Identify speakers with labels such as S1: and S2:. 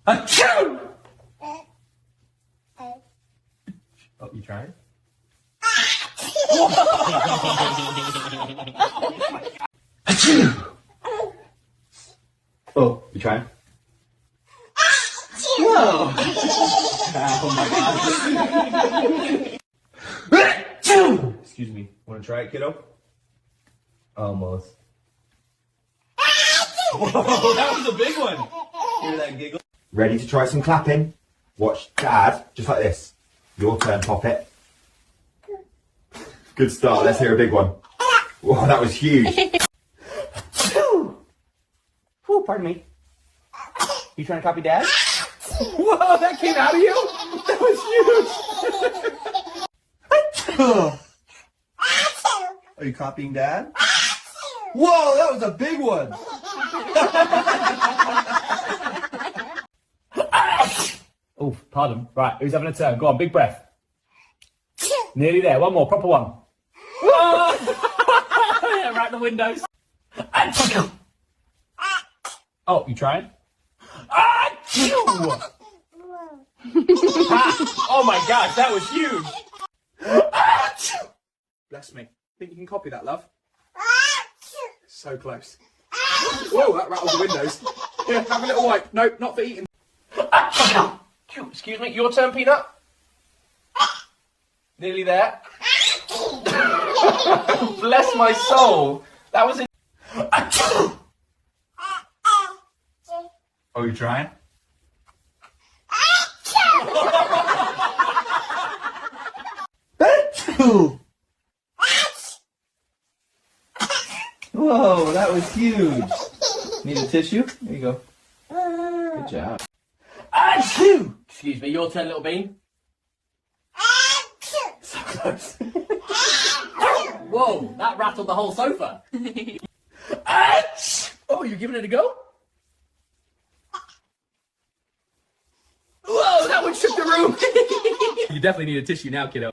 S1: Achoo! Oh, you trying? Achoo! Oh, you trying? Whoa! Oh my god. Excuse me. Want to try it, kiddo? Almost. Whoa, that was a big one. Hear that giggle?
S2: Ready to try some clapping? Watch Dad, just like this. Your turn, pop it. Good start. Let's hear a big one. Whoa, that was huge.
S1: Oh, pardon me. You trying to copy Dad? Whoa, that came out of you? That was huge. Are you copying Dad? Whoa, that was a big one. Oh, pardon. Right, who's having a turn? Go on, big breath. Nearly there. One more, proper one. Yeah, right in the windows. Oh, you trying? Oh my gosh, that was huge. Bless me. Think you can copy that, love? So close. Whoa, that rattled the windows. Here, have a little wipe. Nope, not for eating. Excuse me, your turn, Peanut. Nearly there. Bless my soul. That was in. Oh, you trying? Whoa, that was huge. Need a tissue? There you go. Good job. Achoo! Excuse me, your turn, little bean. So close. Whoa, that rattled the whole sofa. Oh, you're giving it a go? Whoa, that one shook the room. You definitely need a tissue now, kiddo.